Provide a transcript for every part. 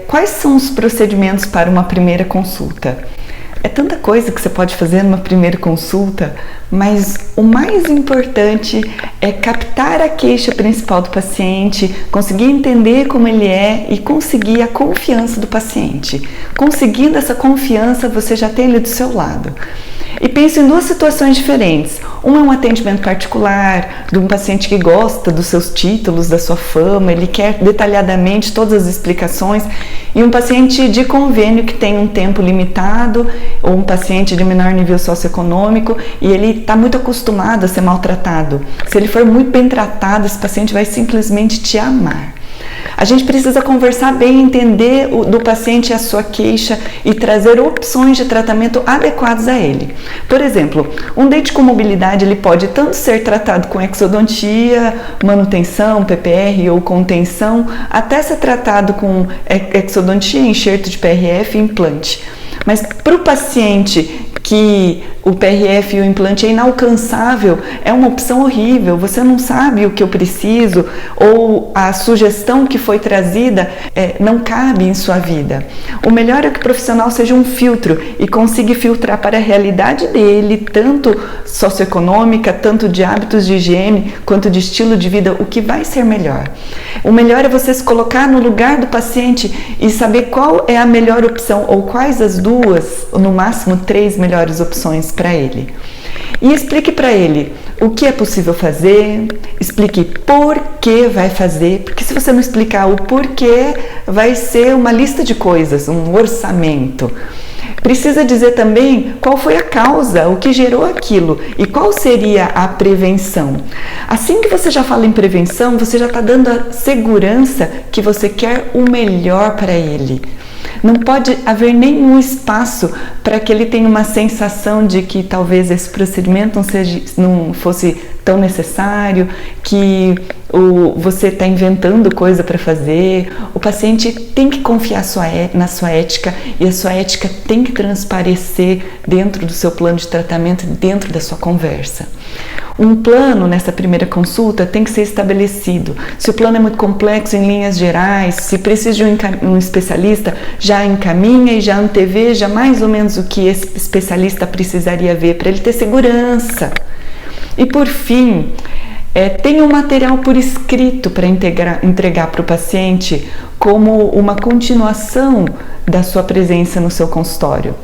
quais são os procedimentos para uma primeira consulta? É tanta coisa que você pode fazer numa primeira consulta, mas o mais importante é captar a queixa principal do paciente, conseguir entender como ele é e conseguir a confiança do paciente. Conseguindo essa confiança, você já tem ele do seu lado. E pense em duas situações diferentes. Uma é um atendimento particular, de um paciente que gosta dos seus títulos, da sua fama, ele quer detalhadamente todas as explicações, e um paciente de convênio que tem um tempo limitado, ou um paciente de menor nível socioeconômico, e ele está muito acostumado a ser maltratado. Se ele for muito bem tratado, esse paciente vai simplesmente te amar. A gente precisa conversar bem, entender do paciente a sua queixa e trazer opções de tratamento adequadas a ele. Por exemplo, um dente com mobilidade ele pode tanto ser tratado com exodontia, manutenção, PPR ou contenção, até ser tratado com exodontia, enxerto de PRF e implante. Mas para o paciente que o PRF e o implante é inalcançável, é uma opção horrível, você não sabe o que eu preciso, ou a sugestão que foi trazida não cabe em sua vida. O melhor é que o profissional seja um filtro e consiga filtrar para a realidade dele, tanto socioeconômica, tanto de hábitos de higiene, quanto de estilo de vida, o que vai ser melhor. O melhor é você se colocar no lugar do paciente e saber qual é a melhor opção, ou quais as duas, ou no máximo 3 melhores opções para ele. E explique para ele o que é possível fazer, explique por que vai fazer, porque se você não explicar o porquê, vai ser uma lista de coisas, um orçamento. Precisa dizer também qual foi a causa, o que gerou aquilo e qual seria a prevenção. Assim que você já fala em prevenção, você já está dando a segurança que você quer o melhor para ele. Não pode haver nenhum espaço para que ele tenha uma sensação de que talvez esse procedimento não fosse tão necessário, que você está inventando coisa para fazer. O paciente tem que confiar na sua ética, e a sua ética tem que transparecer dentro do seu plano de tratamento, dentro da sua conversa. Um plano nessa primeira consulta tem que ser estabelecido. Se o plano é muito complexo em linhas gerais, se precisa de um especialista, já encaminha e já anteveja mais ou menos o que esse especialista precisaria ver para ele ter segurança. E por fim, tenha um material por escrito para entregar para o paciente como uma continuação da sua presença no seu consultório.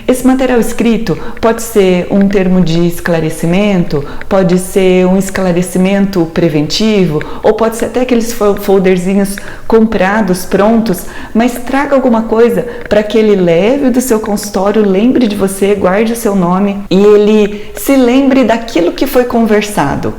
Esse material escrito pode ser um termo de esclarecimento, pode ser um esclarecimento preventivo, ou pode ser até aqueles folderzinhos comprados, prontos, mas traga alguma coisa para que ele leve do seu consultório, lembre de você, guarde o seu nome e ele se lembre daquilo que foi conversado.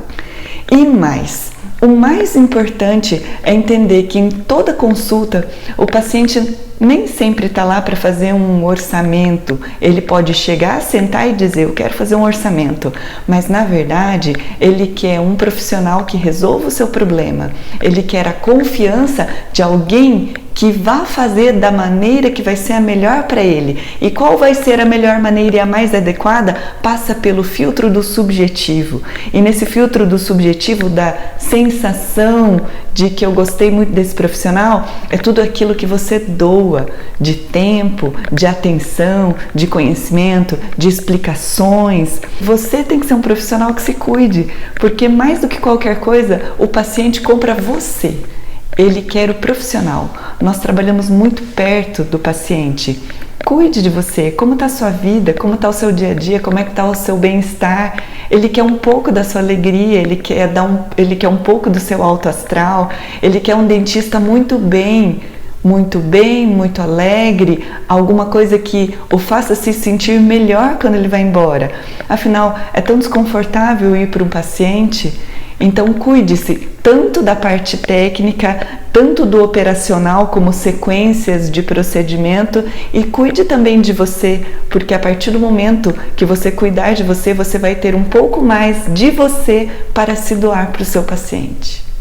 E mais, o mais importante é entender que em toda consulta o paciente nem sempre está lá para fazer um orçamento. Ele pode chegar, sentar e dizer, eu quero fazer um orçamento, mas na verdade ele quer um profissional que resolva o seu problema. Ele quer a confiança de alguém que vá fazer da maneira que vai ser a melhor para ele. E qual vai ser a melhor maneira e a mais adequada? Passa pelo filtro do subjetivo. E nesse filtro do subjetivo, da sensação de que eu gostei muito desse profissional, é tudo aquilo que você doa de tempo, de atenção, de conhecimento, de explicações. Você tem que ser um profissional que se cuide, porque mais do que qualquer coisa, o paciente compra você. Ele quer o profissional. Nós trabalhamos muito perto do paciente. Cuide de você, como está a sua vida, como está o seu dia a dia, como é que está o seu bem-estar. Ele quer um pouco da sua alegria, ele quer um pouco do seu alto astral, ele quer um dentista muito alegre, alguma coisa que o faça se sentir melhor quando ele vai embora. Afinal, é tão desconfortável ir para um paciente. Então cuide-se tanto da parte técnica, tanto do operacional como sequências de procedimento, e cuide também de você, porque a partir do momento que você cuidar de você, você vai ter um pouco mais de você para se doar para o seu paciente.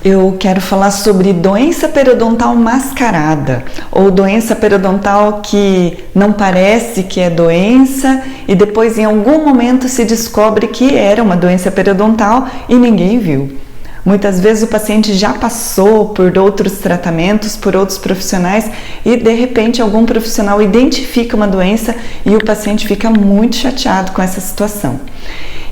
Eu quero falar sobre doença periodontal mascarada, ou doença periodontal que não parece que é doença e depois em algum momento se descobre que era uma doença periodontal e ninguém viu. Muitas vezes o paciente já passou por outros tratamentos, por outros profissionais e de repente algum profissional identifica uma doença e o paciente fica muito chateado com essa situação.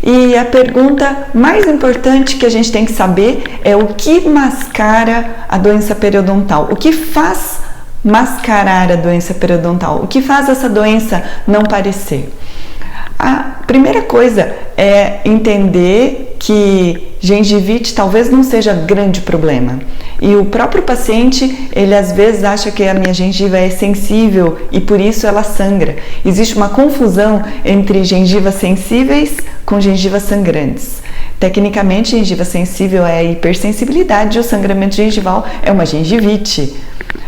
E a pergunta mais importante que a gente tem que saber é o que mascara a doença periodontal, o que faz mascarar a doença periodontal, o que faz essa doença não parecer. A primeira coisa é entender que gengivite talvez não seja grande problema. E o próprio paciente, ele às vezes acha que a minha gengiva é sensível e por isso ela sangra. Existe uma confusão entre gengivas sensíveis com gengivas sangrantes. Tecnicamente, gengiva sensível é a hipersensibilidade e o sangramento gengival é uma gengivite.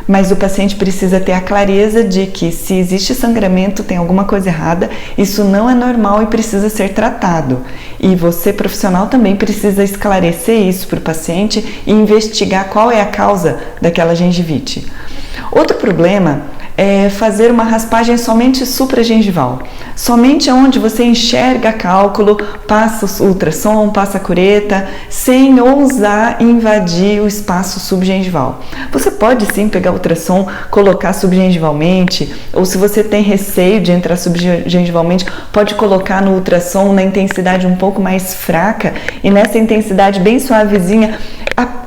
Mas o paciente precisa ter a clareza de que se existe sangramento, tem alguma coisa errada, isso não é normal e precisa ser tratado. E você, profissional, também precisa esclarecer isso para o paciente e investigar qual é a causa daquela gengivite. Outro problema é fazer uma raspagem somente supragengival, somente onde você enxerga cálculo, passa o ultrassom, passa a cureta, sem ousar invadir o espaço subgengival. Você pode sim pegar o ultrassom, colocar subgengivalmente, ou se você tem receio de entrar subgengivalmente, pode colocar no ultrassom na intensidade um pouco mais fraca e nessa intensidade bem suavezinha,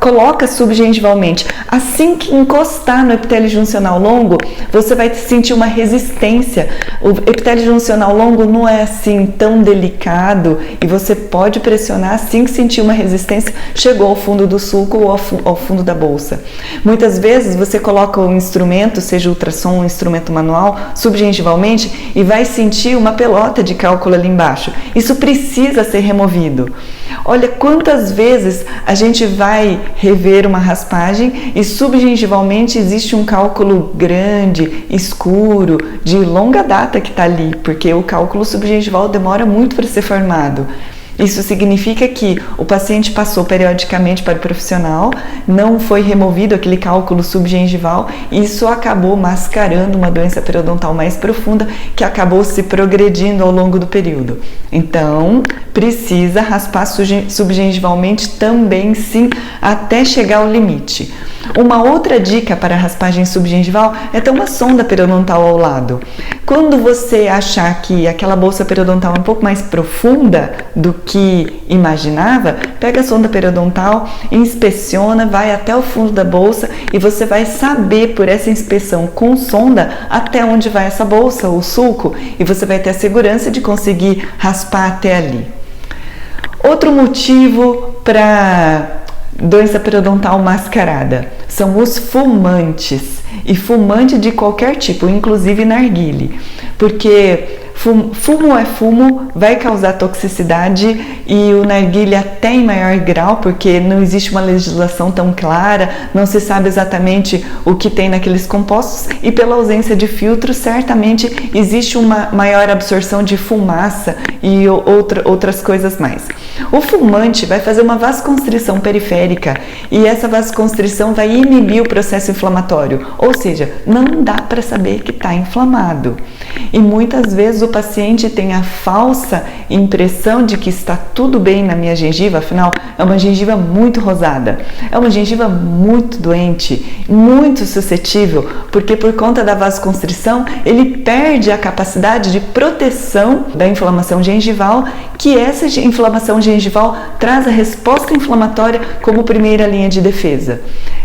coloca subgengivalmente. Assim que encostar no epitélio juncional longo, você vai sentir uma resistência. O epitélio juncional longo não é assim tão delicado e você pode pressionar assim que sentir uma resistência, chegou ao fundo do sulco ou ao fundo da bolsa. Muitas vezes você coloca o instrumento, seja ultrassom ou um instrumento manual, subgengivalmente e vai sentir uma pelota de cálculo ali embaixo. Isso precisa ser removido. Olha quantas vezes a gente vai rever uma raspagem e subgengivalmente existe um cálculo grande, escuro, de longa data que está ali, porque o cálculo subgengival demora muito para ser formado. Isso significa que o paciente passou periodicamente para o profissional, não foi removido aquele cálculo subgengival e isso acabou mascarando uma doença periodontal mais profunda que acabou se progredindo ao longo do período. Então, precisa raspar subgengivalmente também sim, até chegar ao limite. Uma outra dica para a raspagem subgengival é ter uma sonda periodontal ao lado. Quando você achar que aquela bolsa periodontal é um pouco mais profunda do que imaginava, pega a sonda periodontal, inspeciona, vai até o fundo da bolsa e você vai saber por essa inspeção com sonda até onde vai essa bolsa, o sulco, e você vai ter a segurança de conseguir raspar até ali. Outro motivo para doença periodontal mascarada são os fumantes, e fumante de qualquer tipo, inclusive narguile, porque fumo é fumo, vai causar toxicidade e o narguile até em maior grau, porque não existe uma legislação tão clara, não se sabe exatamente o que tem naqueles compostos e pela ausência de filtro, certamente existe uma maior absorção de fumaça e outras coisas mais. O fumante vai fazer uma vasoconstrição periférica e essa vasoconstrição vai inibir o processo inflamatório, ou seja, não dá para saber que está inflamado. E muitas vezes o paciente tem a falsa impressão de que está tudo bem na minha gengiva, afinal é uma gengiva muito rosada, é uma gengiva muito doente, muito suscetível, porque por conta da vasoconstrição ele perde a capacidade de proteção da inflamação gengival, que essa inflamação gengival traz a resposta inflamatória como primeira linha de defesa.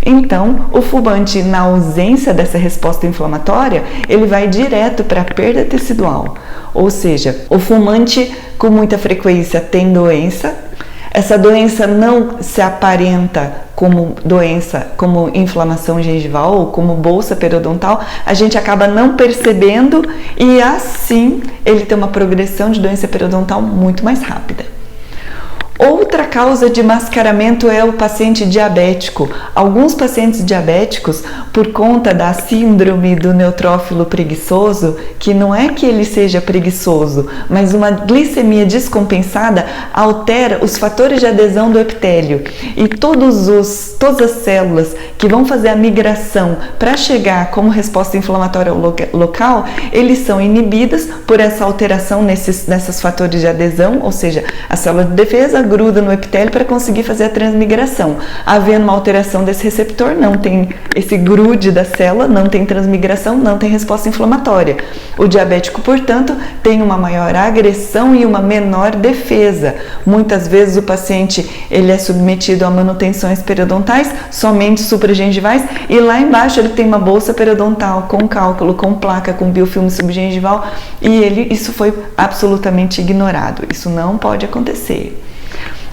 Então, o fumante, na ausência dessa resposta inflamatória, ele vai direto para a perda tecidual. Ou seja, o fumante com muita frequência tem doença, essa doença não se aparenta como doença, como inflamação gengival ou como bolsa periodontal, a gente acaba não percebendo e assim ele tem uma progressão de doença periodontal muito mais rápida. Outra causa de mascaramento é o paciente diabético. Alguns pacientes diabéticos, por conta da síndrome do neutrófilo preguiçoso, que não é que ele seja preguiçoso, mas uma glicemia descompensada altera os fatores de adesão do epitélio. E todas as células que vão fazer a migração para chegar como resposta inflamatória ao local, eles são inibidas por essa alteração nesses fatores de adesão, ou seja, a célula de defesa gruda no epitélio para conseguir fazer a transmigração. Havendo uma alteração desse receptor, não tem esse grude da célula, não tem transmigração, não tem resposta inflamatória. O diabético, portanto, tem uma maior agressão e uma menor defesa. Muitas vezes o paciente ele é submetido a manutenções periodontais, somente supragengivais, e lá embaixo ele tem uma bolsa periodontal com cálculo, com placa, com biofilme subgengival, e isso foi absolutamente ignorado. Isso não pode acontecer.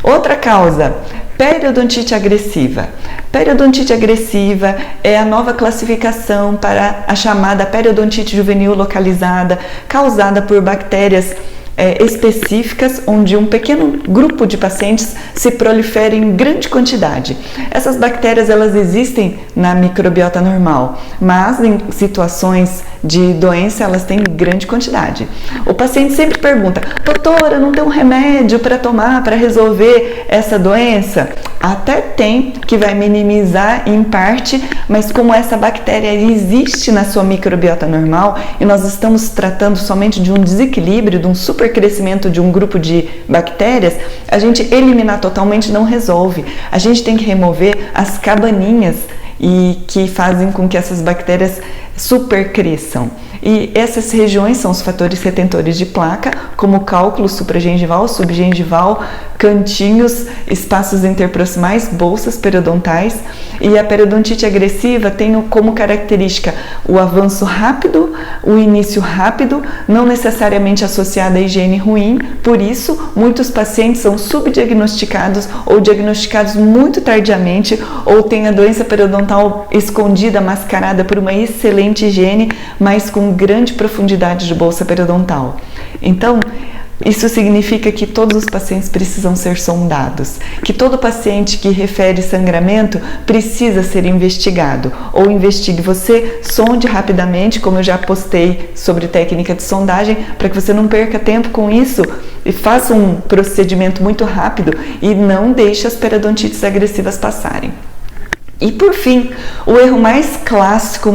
Outra causa, periodontite agressiva. Periodontite agressiva é a nova classificação para a chamada periodontite juvenil localizada, causada por bactérias específicas, onde um pequeno grupo de pacientes se prolifera em grande quantidade. Essas bactérias elas existem na microbiota normal, mas em situações de doença elas têm grande quantidade. O paciente sempre pergunta: doutora, não tem um remédio para tomar para resolver essa doença? Até tem, que vai minimizar em parte, mas como essa bactéria existe na sua microbiota normal e nós estamos tratando somente de um desequilíbrio, de um supercrescimento de um grupo de bactérias, a gente eliminar totalmente não resolve. A gente tem que remover as cabaninhas e que fazem com que essas bactérias supercresçam. E essas regiões são os fatores retentores de placa, como cálculo supragengival, subgengival, cantinhos, espaços interproximais, bolsas periodontais. E a periodontite agressiva tem como característica o avanço rápido, o início rápido, não necessariamente associado à higiene ruim. Por isso, muitos pacientes são subdiagnosticados ou diagnosticados muito tardiamente, ou têm a doença periodontal escondida, mascarada por uma excelente higiene, mas com grande profundidade de bolsa periodontal. Então, isso significa que todos os pacientes precisam ser sondados, que todo paciente que refere sangramento precisa ser investigado, ou investigue você, sonde rapidamente, como eu já postei sobre técnica de sondagem, para que você não perca tempo com isso e faça um procedimento muito rápido e não deixe as periodontites agressivas passarem. E por fim, o erro mais clássico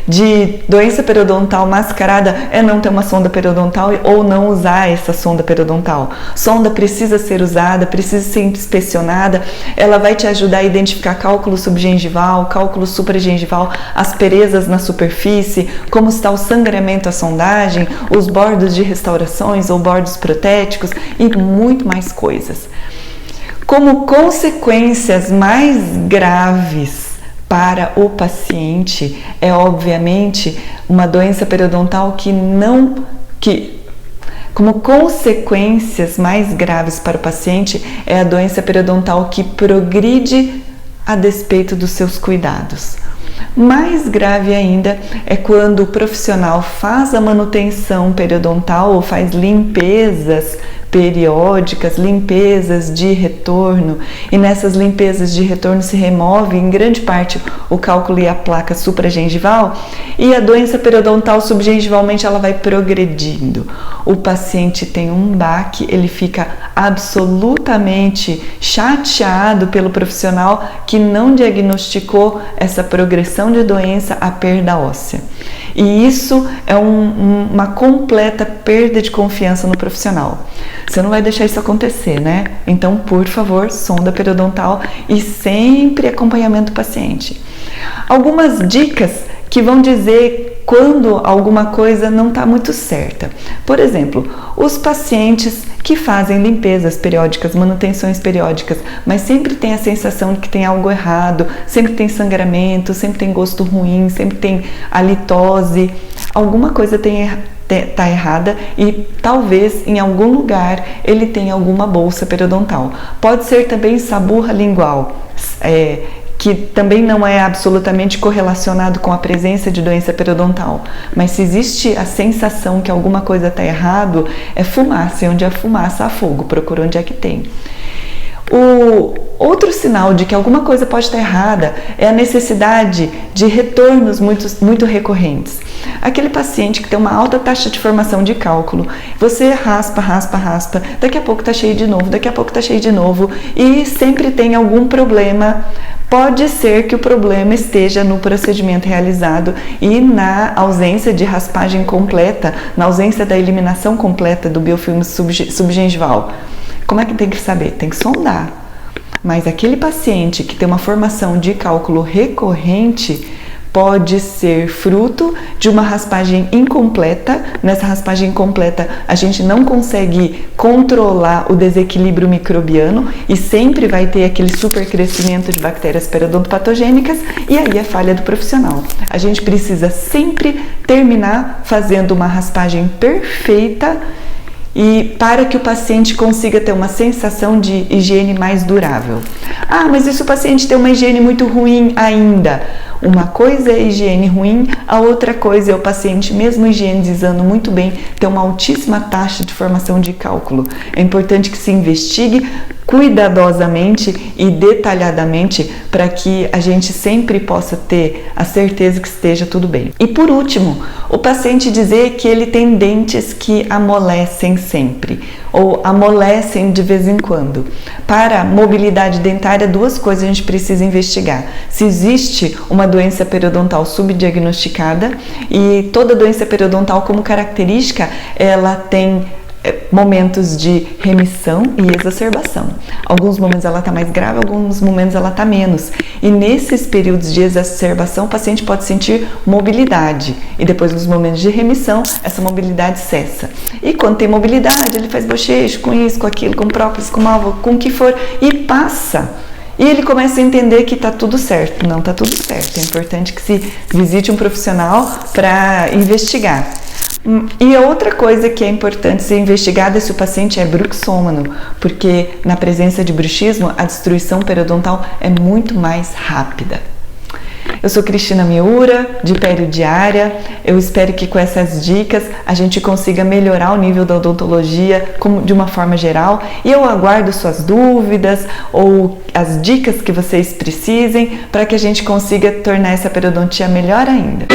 de doença periodontal mascarada é não ter uma sonda periodontal ou não usar essa sonda periodontal. Sonda precisa ser usada, precisa ser inspecionada, ela vai te ajudar a identificar cálculo subgengival, cálculo supragengival, asperezas na superfície, como está o sangramento à sondagem, os bordos de restaurações ou bordos protéticos e muito mais coisas. Como consequências mais graves para o paciente é obviamente uma doença periodontal como consequências mais graves para o paciente é a doença periodontal que progride a despeito dos seus cuidados. Mais grave ainda é quando o profissional faz a manutenção periodontal ou faz limpezas periódicas, limpezas de retorno, e nessas limpezas de retorno se remove em grande parte o cálculo e a placa supragengival, e a doença periodontal subgengivalmente ela vai progredindo. O paciente tem um baque, ele fica absolutamente chateado pelo profissional que não diagnosticou essa progressão de doença, a perda óssea. E isso é uma completa perda de confiança no profissional. Você não vai deixar isso acontecer, né? Então, por favor, sonda periodontal e sempre acompanhamento do paciente. Algumas dicas que vão dizer quando alguma coisa não está muito certa. Por exemplo, os pacientes que fazem limpezas periódicas, manutenções periódicas, mas sempre tem a sensação de que tem algo errado, sempre tem sangramento, sempre tem gosto ruim, sempre tem halitose, alguma coisa está errada e talvez em algum lugar ele tenha alguma bolsa periodontal. Pode ser também saburra lingual, que também não é absolutamente correlacionado com a presença de doença periodontal, mas se existe a sensação que alguma coisa está errado, é fumaça, e onde há fumaça há fogo, procura onde é que tem. O outro sinal de que alguma coisa pode estar errada é a necessidade de retornos muito recorrentes. Aquele paciente que tem uma alta taxa de formação de cálculo, você raspa, daqui a pouco está cheio de novo, e sempre tem algum problema. Pode ser que o problema esteja no procedimento realizado e na ausência de raspagem completa, na ausência da eliminação completa do biofilme subgengival. Como é que tem que saber? Tem que sondar. Mas aquele paciente que tem uma formação de cálculo recorrente pode ser fruto de uma raspagem incompleta. Nessa raspagem incompleta, a gente não consegue controlar o desequilíbrio microbiano e sempre vai ter aquele supercrescimento de bactérias periodontopatogênicas, e aí é falha do profissional. A gente precisa sempre terminar fazendo uma raspagem perfeita e para que o paciente consiga ter uma sensação de higiene mais durável. Ah, mas e se o paciente tem uma higiene muito ruim ainda? Uma coisa é a higiene ruim, a outra coisa é o paciente, mesmo higienizando muito bem, ter uma altíssima taxa de formação de cálculo. É importante que se investigue cuidadosamente e detalhadamente para que a gente sempre possa ter a certeza que esteja tudo bem. E por último, o paciente dizer que ele tem dentes que amolecem sempre ou amolecem de vez em quando. Para mobilidade dentária, duas coisas a gente precisa investigar: se existe uma doença periodontal subdiagnosticada, e toda doença periodontal, como característica, ela tem momentos de remissão e exacerbação. Alguns momentos ela está mais grave, alguns momentos ela está menos. E nesses períodos de exacerbação, o paciente pode sentir mobilidade. E depois, nos momentos de remissão, essa mobilidade cessa. E quando tem mobilidade, ele faz bochecho com isso, com aquilo, com própolis, com malva, com o que for, e passa. E ele começa a entender que está tudo certo. Não está tudo certo. É importante que se visite um profissional para investigar. E outra coisa que é importante ser investigada é se o paciente é bruxômano, porque na presença de bruxismo a destruição periodontal é muito mais rápida. Eu sou Cristina Miura, de Periodiária. Eu espero que com essas dicas a gente consiga melhorar o nível da odontologia de uma forma geral, e eu aguardo suas dúvidas ou as dicas que vocês precisem para que a gente consiga tornar essa periodontia melhor ainda.